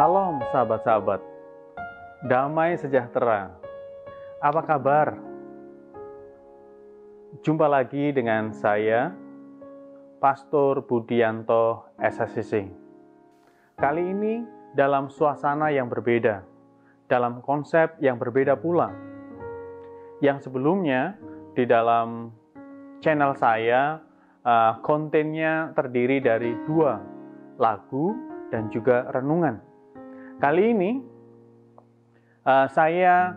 Salam sahabat-sahabat, damai sejahtera. Apa kabar? Jumpa lagi dengan saya, Pastor Budianto SSCC. Kali ini dalam suasana yang berbeda, dalam konsep yang berbeda pula. Yang sebelumnya di dalam channel saya, kontennya terdiri dari 2 lagu dan juga renungan. Kali ini saya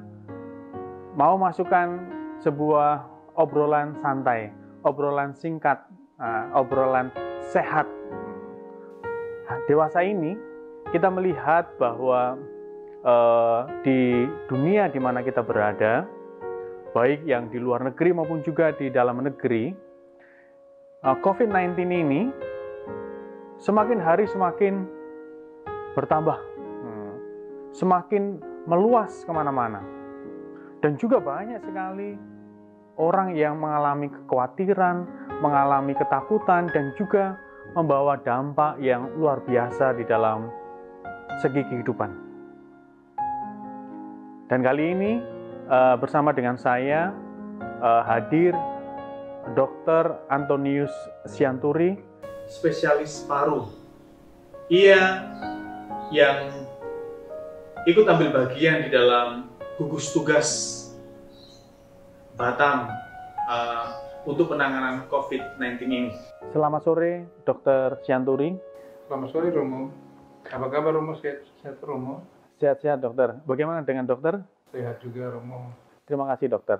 mau masukkan sebuah obrolan santai, obrolan singkat, obrolan sehat. Dewasa ini kita melihat bahwa di dunia di mana kita berada, baik yang di luar negeri maupun juga di dalam negeri, COVID-19 ini semakin hari semakin bertambah, semakin meluas kemana-mana. Dan juga banyak sekali orang yang mengalami kekhawatiran, mengalami ketakutan, dan juga membawa dampak yang luar biasa di dalam segi kehidupan. Dan kali ini bersama dengan saya hadir Dr. Antonius Sianturi, spesialis paru. Ia yang ikut ambil bagian di dalam gugus tugas Batam untuk penanganan COVID-19 ini. Selamat sore, Dr. Sianturi. Selamat sore, Romo. Apa kabar, Romo? Sehat, Romo? Sehat-sehat, dokter. Bagaimana dengan dokter? Sehat juga, Romo. Terima kasih, dokter.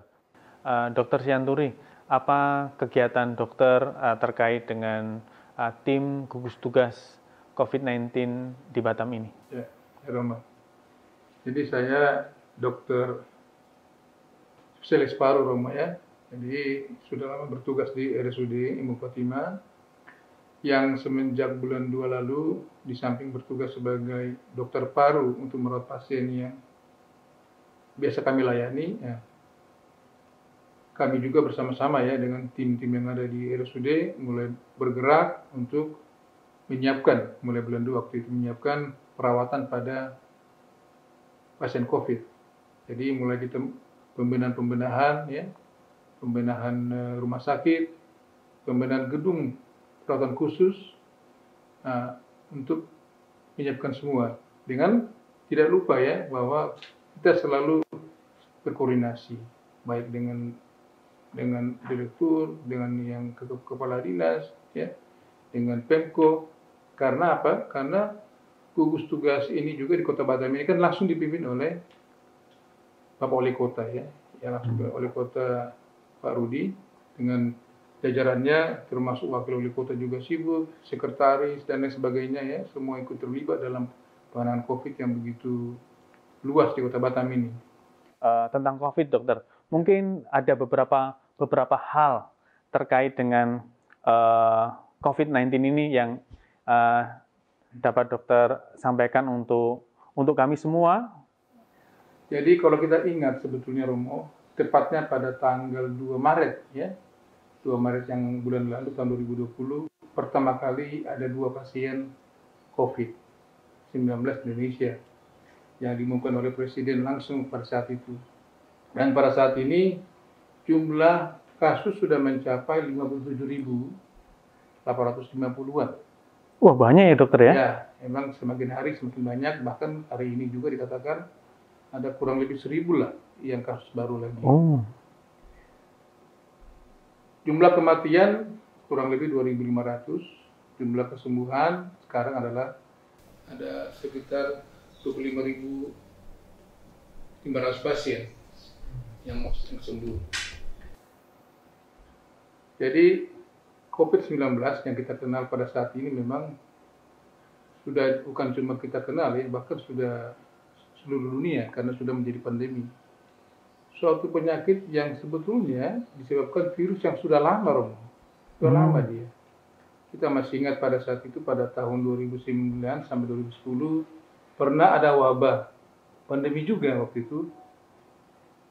Dr. Sianturi, apa kegiatan dokter terkait dengan tim gugus tugas COVID-19 di Batam ini? Ya, Romo. Jadi saya dokter spesialis paru, Romo, ya. Jadi sudah lama bertugas di RSUD Ibu Khotimah, yang semenjak bulan 2 lalu di samping bertugas sebagai dokter paru untuk merawat pasien yang biasa kami layani, ya, kami juga bersama-sama ya dengan tim-tim yang ada di RSUD mulai bergerak untuk menyiapkan, mulai bulan 2 waktu itu menyiapkan perawatan pada pasien COVID. Jadi mulai kita pembenahan ya, pembenahan rumah sakit, pembenahan gedung perawatan khusus, untuk menyiapkan semua. Dengan tidak lupa ya bahwa kita selalu berkoordinasi baik dengan direktur, dengan yang kepala dinas, ya, dengan Pemko. Karena apa? Karena gugus tugas ini juga di Kota Batam ini kan langsung dipimpin oleh Bapak Wali Kota ya, langsung Wali Kota Pak Rudi dengan jajarannya, termasuk Wakil Wali Kota juga sibuk, sekretaris dan lain sebagainya ya, semua ikut terlibat dalam penanganan COVID yang begitu luas di Kota Batam ini. Tentang COVID, dokter, mungkin ada beberapa hal terkait dengan COVID-19 ini yang dapat dokter sampaikan untuk kami semua. Jadi kalau kita ingat sebetulnya, Romo, tepatnya pada tanggal 2 Maret ya, 2 Maret yang bulan lalu tahun 2020, pertama kali ada 2 pasien COVID-19 di Indonesia yang diumumkan oleh Presiden langsung pada saat itu. Dan pada saat ini jumlah kasus sudah mencapai 57.850-an. Wah, banyak ya, dokter ya? Ya, memang semakin hari semakin banyak, bahkan hari ini juga dikatakan ada kurang lebih 1.000 lah yang kasus baru lagi. Oh. Jumlah kematian kurang lebih 2.500, jumlah kesembuhan sekarang adalah ada sekitar 25.500 pasien yang sembuh. Jadi COVID-19 yang kita kenal pada saat ini memang sudah bukan cuma kita kenal ya, bahkan sudah seluruh dunia karena sudah menjadi pandemi. Suatu penyakit yang sebetulnya disebabkan virus yang sudah lama, Romo. Sudah lama dia. Kita masih ingat pada saat itu, pada tahun 2009 sampai 2010, pernah ada wabah pandemi juga waktu itu,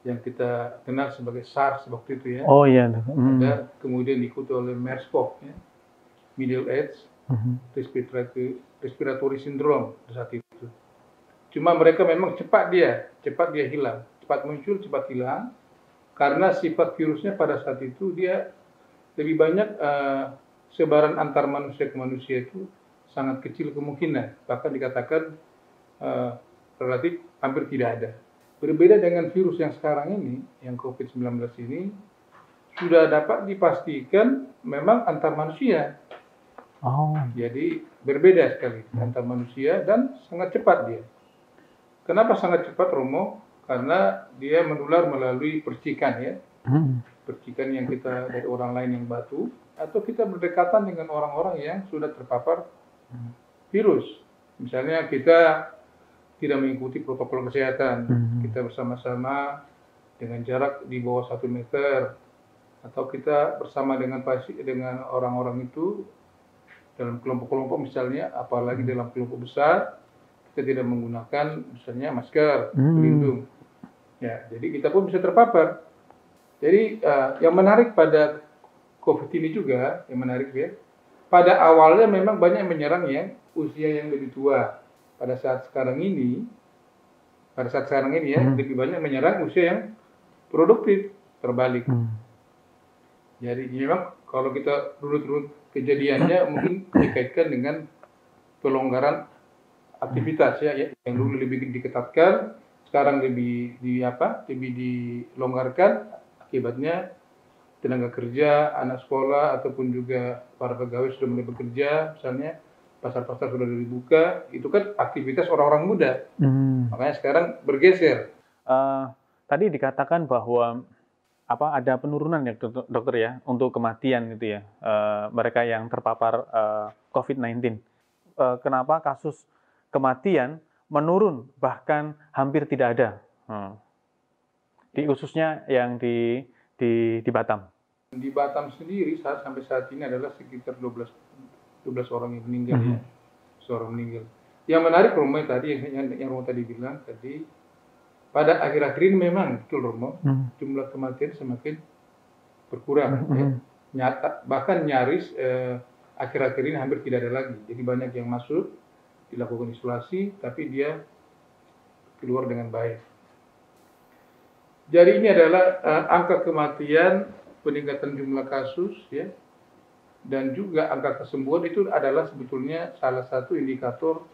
yang kita kenal sebagai SARS waktu itu ya. Oh iya. Ada kemudian diikuti oleh MERS-CoV ya, Middle Age Respiratory Syndrome pada saat itu. Cuma mereka memang cepat dia hilang, cepat muncul, cepat hilang, karena sifat virusnya pada saat itu dia lebih banyak sebaran antar manusia ke manusia itu sangat kecil kemungkinan, bahkan dikatakan relatif hampir tidak ada. Berbeda dengan virus yang sekarang ini, yang COVID-19 ini, sudah dapat dipastikan memang antar manusia. Oh. Jadi berbeda sekali antar manusia dan sangat cepat dia. Kenapa sangat cepat, Romo? Karena dia menular melalui percikan ya. Percikan yang kita dari orang lain yang batu, atau kita berdekatan dengan orang-orang yang sudah terpapar virus. Misalnya kita tidak mengikuti protokol kesehatan, kita bersama-sama dengan jarak di bawah 1 meter, atau kita bersama dengan orang-orang itu dalam kelompok-kelompok misalnya, apalagi dalam kelompok besar, kita tidak menggunakan misalnya masker pelindung. Ya, jadi kita pun bisa terpapar. Jadi yang menarik pada COVID ini juga, yang menarik ya, pada awalnya memang banyak menyerang yang usia yang lebih tua. Pada saat sekarang ini ya, lebih banyak menyerang usia yang produktif, terbalik. Jadi memang kalau kita runut kejadiannya mungkin dikaitkan dengan pelonggaran aktivitas ya, yang dulu lebih diketatkan, sekarang lebih dilonggarkan, akibatnya tenaga kerja, anak sekolah ataupun juga para pegawai sudah mulai bekerja, misalnya pasar-pasar sudah dibuka, itu kan aktivitas orang-orang muda. Makanya sekarang bergeser. Tadi dikatakan bahwa ada penurunan ya dokter ya untuk kematian itu ya, mereka yang terpapar COVID-19. Kenapa kasus kematian menurun bahkan hampir tidak ada, khususnya yang di Batam? Di Batam sendiri sampai saat ini adalah sekitar 12 orang yang meninggal ya, seorang meninggal. Yang menarik Romo tadi yang Romo tadi bilang tadi, pada akhir-akhir ini memang betul Romo, jumlah kematian semakin berkurang. Bahkan nyaris akhir-akhir ini hampir tidak ada lagi. Jadi banyak yang masuk, dilakukan isolasi, tapi dia keluar dengan baik. Jadi ini adalah angka kematian, peningkatan jumlah kasus ya, dan juga angka kesembuhan itu adalah sebetulnya salah satu indikator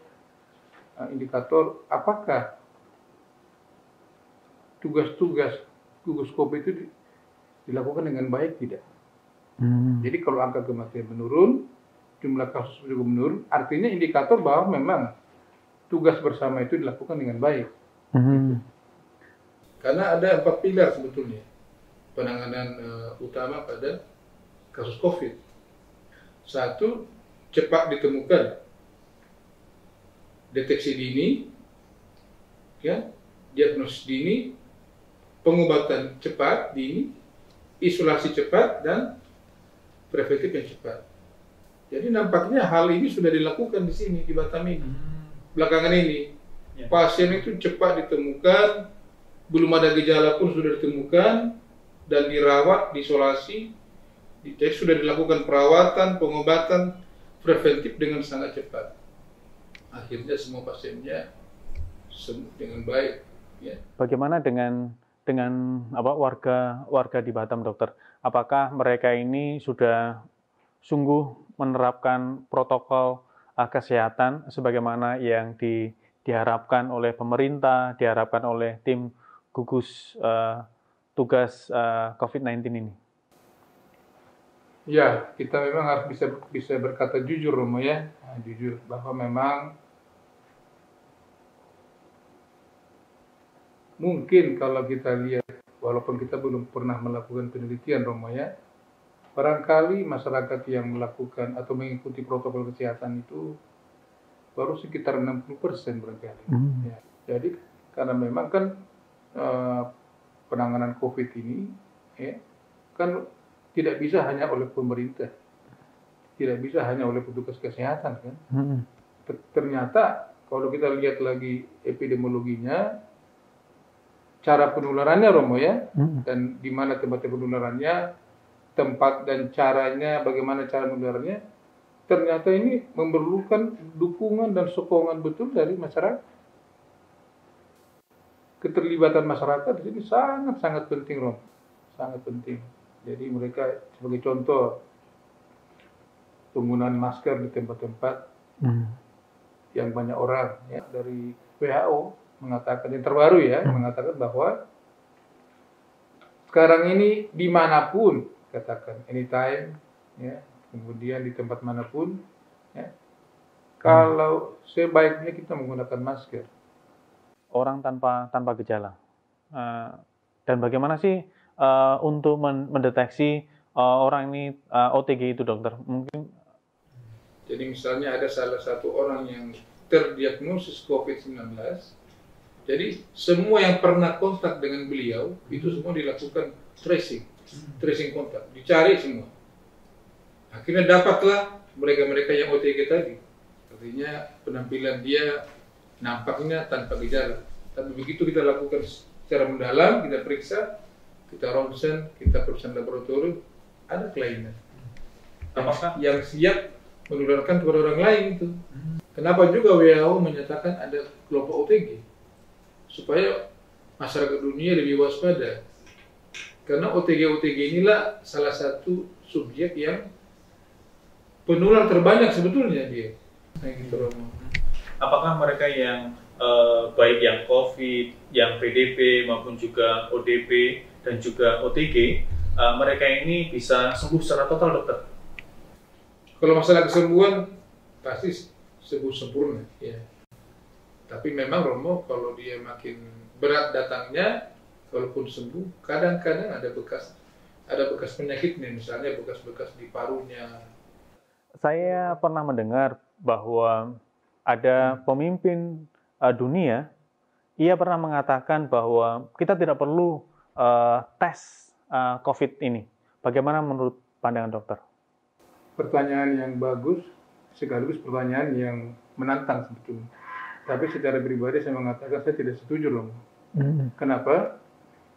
apakah tugas-tugas gugus COVID itu dilakukan dengan baik tidak. Jadi kalau angka kematian menurun, jumlah kasus juga menurun, artinya indikator bahwa memang tugas bersama itu dilakukan dengan baik. Gitu. Karena ada 4 pilar sebetulnya penanganan utama pada kasus COVID. 1, cepat ditemukan, deteksi dini, ya, diagnosis dini, pengobatan cepat dini, isolasi cepat, dan preventif yang cepat. Jadi nampaknya hal ini sudah dilakukan di sini, di Batam ini, belakangan ini. Pasien itu cepat ditemukan, belum ada gejala pun sudah ditemukan, dan dirawat, diisolasi, sudah dilakukan perawatan, pengobatan preventif dengan sangat cepat. Akhirnya semua pasiennya sembuh dengan baik. Ya. Bagaimana dengan warga di Batam, dokter? Apakah mereka ini sudah sungguh menerapkan protokol kesehatan sebagaimana yang diharapkan oleh pemerintah, diharapkan oleh tim gugus tugas COVID-19 ini? Ya, kita memang harus bisa berkata jujur, Romo ya, jujur bahwa memang mungkin kalau kita lihat, walaupun kita belum pernah melakukan penelitian, Romo ya, barangkali masyarakat yang melakukan atau mengikuti protokol kesehatan itu baru sekitar 60% barangkali. Ya. Jadi karena memang kan penanganan COVID ini ya, kan tidak bisa hanya oleh pemerintah, tidak bisa hanya oleh petugas kesehatan kan. Ternyata kalau kita lihat lagi epidemiologinya, cara penularannya Romo ya, dan di mana tempat penularannya, tempat dan caranya, bagaimana cara penularannya, ternyata ini memerlukan dukungan dan sokongan betul dari masyarakat. keterlibatan masyarakat di sini sangat-sangat penting, Rom. Sangat penting. Jadi mereka sebagai contoh penggunaan masker di tempat-tempat yang banyak orang, ya. Dari WHO mengatakan yang terbaru ya, mengatakan bahwa sekarang ini dimanapun, katakan anytime, ya, kemudian di tempat manapun, ya, kalau sebaiknya kita menggunakan masker. Orang tanpa gejala. Dan bagaimana sih untuk mendeteksi orang ini OTG itu, dokter? Mungkin. Jadi misalnya ada salah satu orang yang terdiagnosis COVID-19, jadi semua yang pernah kontak dengan beliau itu semua dilakukan tracing kontak, dicari semua. Akhirnya dapatlah mereka-mereka yang OTG tadi. Artinya penampilan dia nampaknya tanpa gejala. Tapi begitu kita lakukan secara mendalam, kita periksa, kita ronsen, kita periksa laboratorium, ada kelainan. Apakah yang siap menularkan kepada orang lain itu? Kenapa juga WHO menyatakan ada kelompok OTG? Supaya masyarakat dunia lebih waspada. Karena OTG inilah salah satu subjek yang penular terbanyak sebetulnya dia. Nah, gitu. Apakah mereka yang baik yang COVID, yang PDP maupun juga ODP dan juga OTG, mereka ini bisa sembuh secara total, dokter? Kalau masalah kesembuhan pasti sembuh sempurna, ya. Tapi memang Romo kalau dia makin berat datangnya, walaupun sembuh, kadang-kadang ada bekas penyakitnya, misalnya bekas-bekas di parunya. Saya pernah mendengar bahwa ada pemimpin dunia, ia pernah mengatakan bahwa kita tidak perlu tes COVID ini. Bagaimana menurut pandangan dokter? Pertanyaan yang bagus, sekaligus pertanyaan yang menantang sebetulnya. Tapi secara pribadi saya mengatakan saya tidak setuju, loh. Kenapa?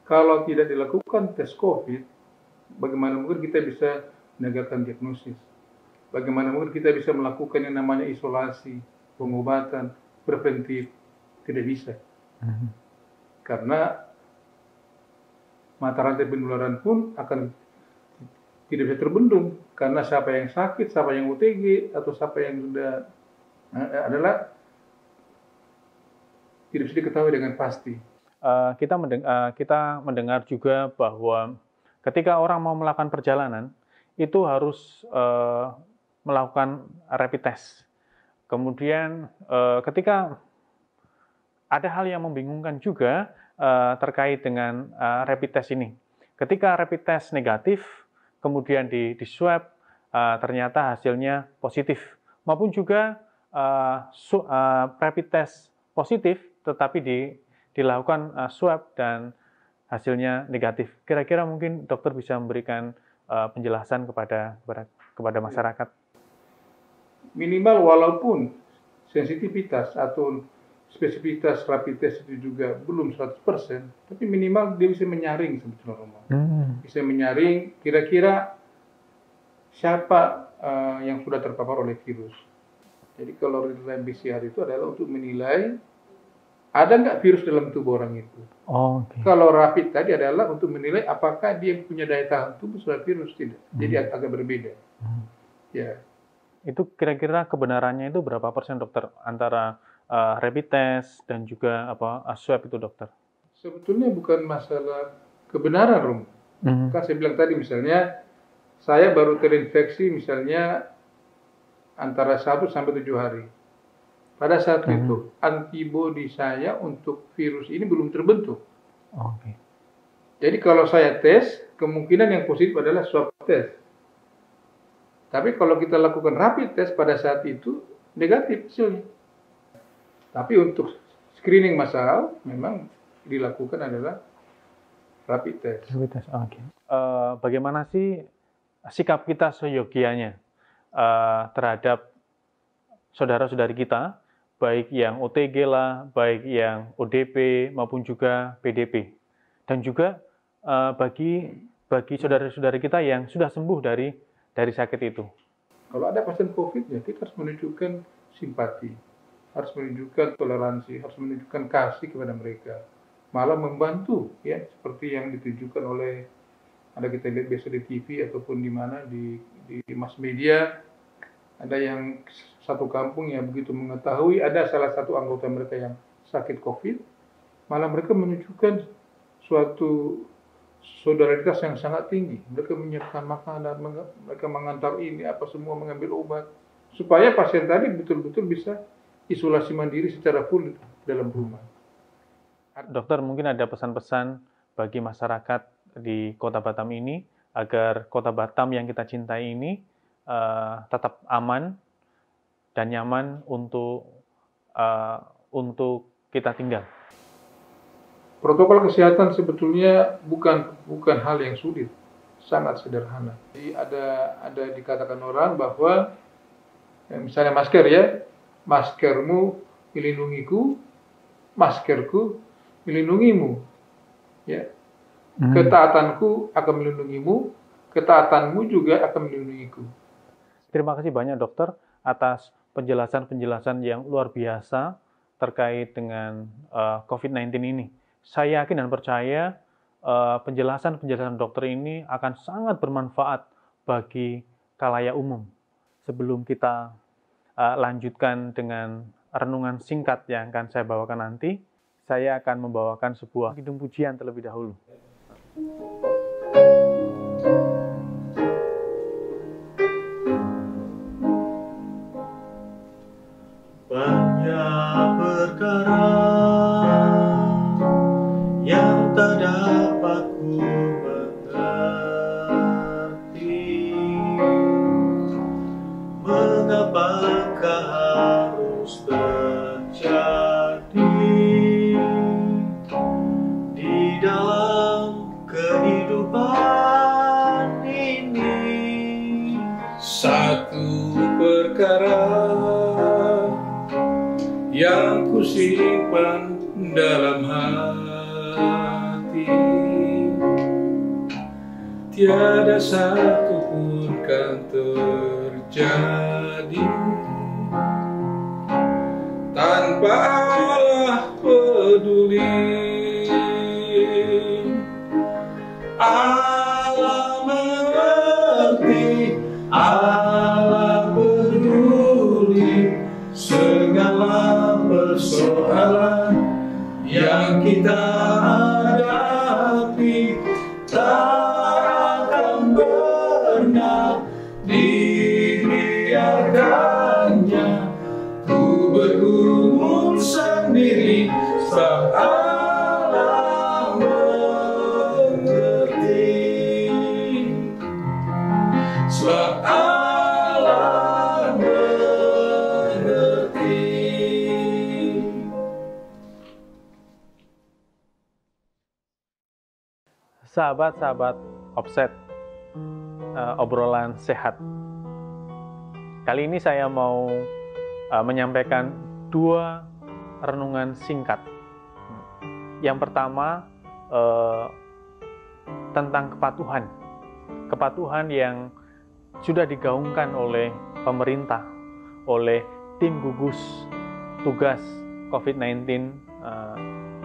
Kalau tidak dilakukan tes COVID, bagaimana mungkin kita bisa menegakkan diagnosis? Bagaimana mungkin kita bisa melakukan yang namanya isolasi, pengobatan, preventif? Tidak bisa. Karena mata rantai penularan pun akan tidak bisa terbendung. Karena siapa yang sakit, siapa yang OTG, atau siapa yang sudah adalah tidak bisa diketahui dengan pasti. Kita mendengar juga bahwa ketika orang mau melakukan perjalanan, itu harus melakukan rapid test. Kemudian ketika ada hal yang membingungkan juga terkait dengan rapid test ini. Ketika rapid test negatif, kemudian di swab, ternyata hasilnya positif. Maupun juga rapid test positif, tetapi dilakukan swab dan hasilnya negatif. Kira-kira mungkin dokter bisa memberikan penjelasan kepada masyarakat. Minimal walaupun sensitivitas atau spesifitas rapid test itu juga belum 100%, tapi minimal dia bisa menyaring sebetulnya. Bisa menyaring kira-kira siapa yang sudah terpapar oleh virus. Jadi kalau real-time PCR itu adalah untuk menilai ada nggak virus dalam tubuh orang itu. Okay. Kalau rapid tadi adalah untuk menilai apakah dia punya daya tahan tubuh terhadap virus, tidak. Jadi agak berbeda. Ya. Itu kira-kira kebenarannya itu berapa persen, dokter, antara rapid test dan juga swab itu, dokter? Sebetulnya bukan masalah kebenaran, Rum. Kan saya bilang tadi misalnya saya baru terinfeksi misalnya antara 1 sampai 7 hari. Pada saat itu antibodi saya untuk virus ini belum terbentuk. Okay. Jadi kalau saya tes, kemungkinan yang positif adalah swab test. Tapi kalau kita lakukan rapid test pada saat itu negatif hasilnya. Tapi untuk screening massal memang dilakukan adalah rapid test. Okay. Bagaimana sih sikap kita seyogianya terhadap saudara-saudari kita, baik yang OTG lah, baik yang ODP maupun juga PDP, dan juga bagi saudara-saudari kita yang sudah sembuh dari sakit itu. Kalau ada pasien COVID, ya kita harus menunjukkan simpati, harus menunjukkan toleransi, harus menunjukkan kasih kepada mereka. malah membantu ya, seperti yang ditujukan oleh, ada kita lihat biasa di TV ataupun di mana di mass media, ada yang satu kampung yang begitu mengetahui ada salah satu anggota mereka yang sakit COVID, malah mereka menunjukkan suatu solidaritas yang sangat tinggi. Mereka menyiapkan makanan, mereka mengantar ini apa semua, mengambil obat, supaya pasien tadi betul-betul bisa isolasi mandiri secara full dalam rumah. Dokter, mungkin ada pesan-pesan bagi masyarakat di Kota Batam ini agar Kota Batam yang kita cintai ini tetap aman dan nyaman untuk kita tinggal. Protokol kesehatan sebetulnya bukan hal yang sulit, sangat sederhana. Jadi ada dikatakan orang bahwa misalnya masker ya, maskermu melindungiku, maskerku melindungimu, ya. Ketaatanku akan melindungimu, ketaatanmu juga akan melindungiku. Terima kasih banyak dokter atas penjelasan-penjelasan yang luar biasa terkait dengan COVID-19 ini. Saya yakin dan percaya penjelasan-penjelasan dokter ini akan sangat bermanfaat bagi khalayak umum. Sebelum kita lanjutkan dengan renungan singkat yang akan saya bawakan nanti, saya akan membawakan sebuah kidung pujian terlebih dahulu. Banyak perkara yang tak dapat ku mengerti, mengapakah harus terjadi di dalam kehidupan ini. Satu perkara yang kusimpan dalam hati, tiada satu pun kan terjadi tanpa Allah peduli. Allah mengerti, Allah peduli segala persoalan yang kita hadapi, tak akan pernah dibiarkannya ku bergumul sendiri, sebab Allah mengerti, sebab Allah mengerti. Sahabat-sahabat Offset, obrolan sehat. Kali ini saya mau menyampaikan 2 renungan singkat. Yang pertama tentang kepatuhan. Kepatuhan yang sudah digaungkan oleh pemerintah, oleh tim gugus tugas COVID-19,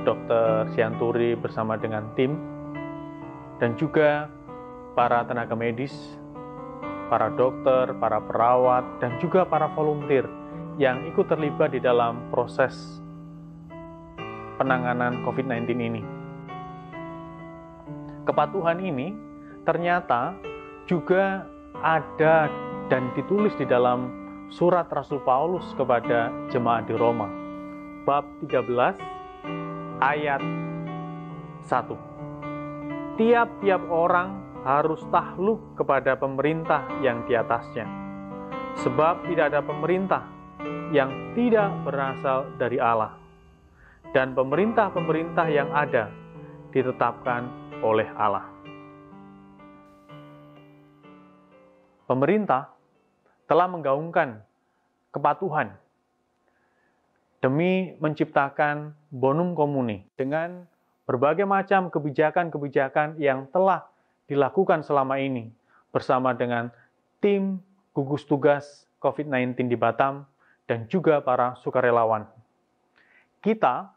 Dr. Sianturi bersama dengan tim, dan juga para tenaga medis, para dokter, para perawat, dan juga para volunteer yang ikut terlibat di dalam proses penanganan COVID-19 ini. Kepatuhan ini ternyata juga ada dan ditulis di dalam surat Rasul Paulus kepada jemaat di Roma, bab 13, ayat 1. Tiap-tiap orang harus takluk kepada pemerintah yang di atasnya, sebab tidak ada pemerintah yang tidak berasal dari Allah, dan pemerintah-pemerintah yang ada ditetapkan oleh Allah. Pemerintah telah menggaungkan kepatuhan demi menciptakan bonum comuni dengan berbagai macam kebijakan-kebijakan yang telah dilakukan selama ini bersama dengan tim gugus tugas COVID-19 di Batam dan juga para sukarelawan. Kita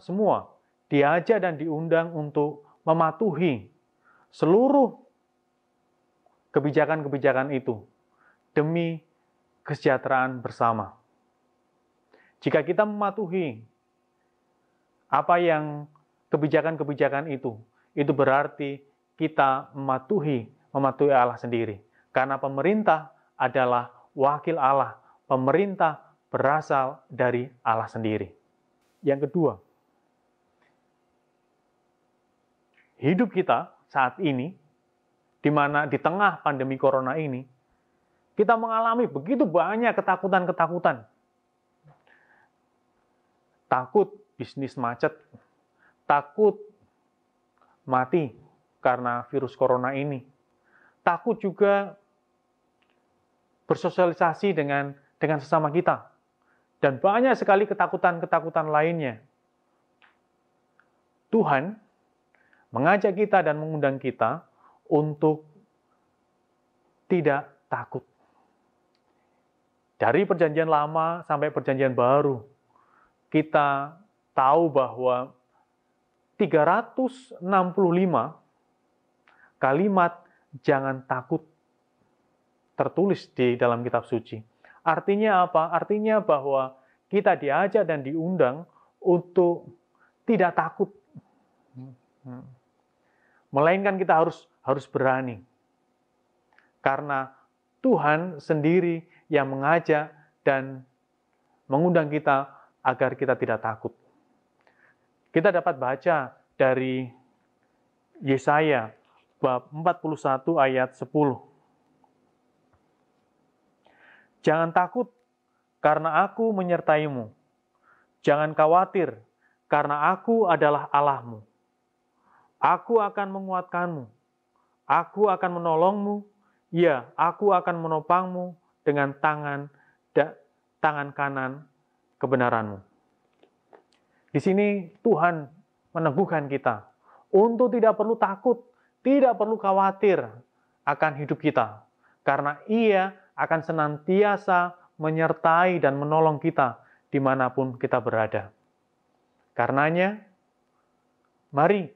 semua diajak dan diundang untuk mematuhi seluruh kebijakan-kebijakan itu demi kesejahteraan bersama. Jika kita mematuhi apa yang kebijakan-kebijakan itu berarti kita mematuhi Allah sendiri. Karena pemerintah adalah wakil Allah. Pemerintah berasal dari Allah sendiri. Yang kedua, hidup kita saat ini, di mana di tengah pandemi corona ini, kita mengalami begitu banyak ketakutan-ketakutan. Takut bisnis macet, takut mati karena virus corona ini, takut juga bersosialisasi dengan sesama kita, dan banyak sekali ketakutan-ketakutan lainnya. Tuhan mengajak kita dan mengundang kita untuk tidak takut. Dari perjanjian lama sampai perjanjian baru, kita tahu bahwa 365 kalimat jangan takut tertulis di dalam kitab suci. Artinya apa? Artinya bahwa kita diajak dan diundang untuk tidak takut. Melainkan kita harus berani. Karena Tuhan sendiri yang mengajak dan mengundang kita agar kita tidak takut. Kita dapat baca dari Yesaya bab 41 ayat 10. Jangan takut karena aku menyertaimu. Jangan khawatir karena aku adalah Allahmu. Aku akan menguatkanmu. Aku akan menolongmu. Ya, aku akan menopangmu dengan tangan kanan kebenaranmu. Di sini Tuhan meneguhkan kita untuk tidak perlu takut, tidak perlu khawatir akan hidup kita. Karena Ia akan senantiasa menyertai dan menolong kita dimanapun kita berada. Karenanya, mari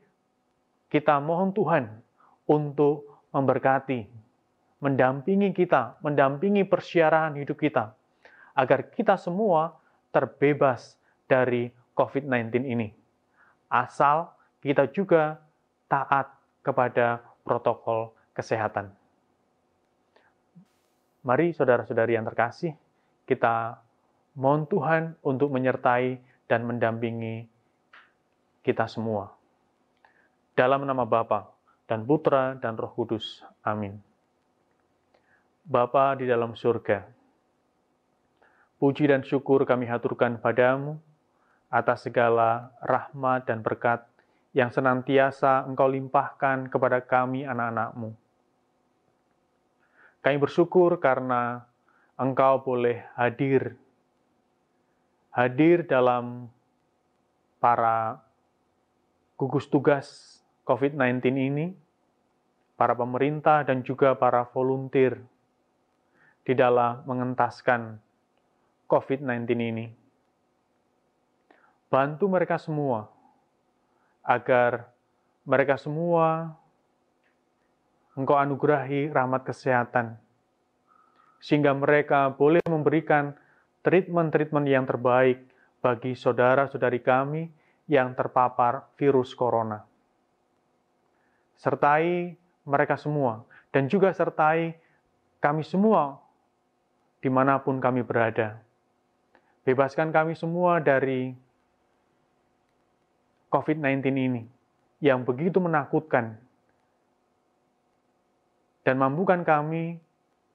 kita mohon Tuhan untuk memberkati, mendampingi kita, mendampingi persiaran hidup kita, agar kita semua terbebas dari COVID-19 ini. Asal kita juga taat kepada protokol kesehatan. Mari saudara-saudari yang terkasih, kita mohon Tuhan untuk menyertai dan mendampingi kita semua. Dalam nama Bapa dan Putra dan Roh Kudus. Amin. Bapa di dalam surga, puji dan syukur kami haturkan padamu atas segala rahmat dan berkat yang senantiasa Engkau limpahkan kepada kami anak-anak-Mu. Kami bersyukur karena Engkau boleh hadir dalam para gugus tugas COVID-19 ini, para pemerintah dan juga para volunteer di dalam mengentaskan COVID-19 ini. Bantu mereka semua, agar mereka semua Engkau anugerahi rahmat kesehatan, sehingga mereka boleh memberikan treatment-treatment yang terbaik bagi saudara-saudari kami yang terpapar virus corona. Sertai mereka semua, dan juga sertai kami semua dimanapun kami berada. Bebaskan kami semua dari COVID-19 ini yang begitu menakutkan, dan mampukan kami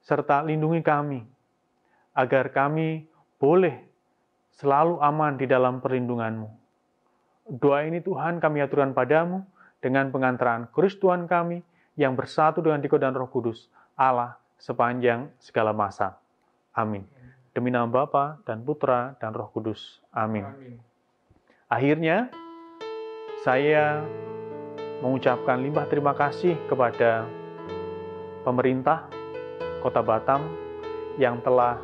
serta lindungi kami agar kami boleh selalu aman di dalam perlindungan-Mu. Doa ini Tuhan kami aturkan padamu dengan pengantaran Kristus Tuhan kami yang bersatu dengan Dikau dan Roh Kudus, Allah sepanjang segala masa. Amin. Demi nama Bapa dan Putra dan Roh Kudus. Amin. Akhirnya, saya mengucapkan limpah terima kasih kepada pemerintah Kota Batam yang telah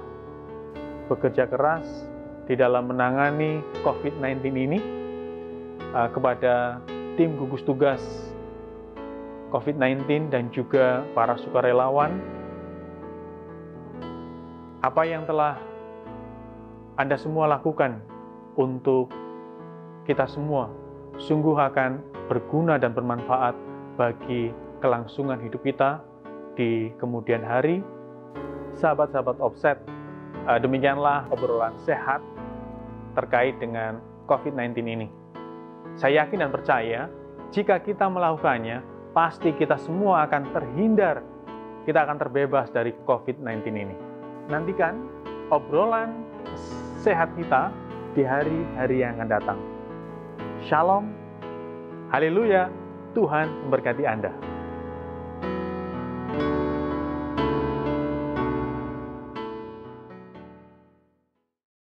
bekerja keras di dalam menangani COVID-19 ini. kepada tim gugus tugas COVID-19 dan juga para sukarelawan, apa yang telah Anda semua lakukan untuk kita semua sungguh akan berguna dan bermanfaat bagi kelangsungan hidup kita di kemudian hari. Sahabat-sahabat Offset, demikianlah obrolan sehat terkait dengan COVID-19 ini. Saya yakin dan percaya, jika kita melakukannya, pasti kita semua akan terhindar, kita akan terbebas dari COVID-19 ini. Nantikan obrolan sehat kita di hari-hari yang akan datang. Shalom, haleluya, Tuhan memberkati Anda.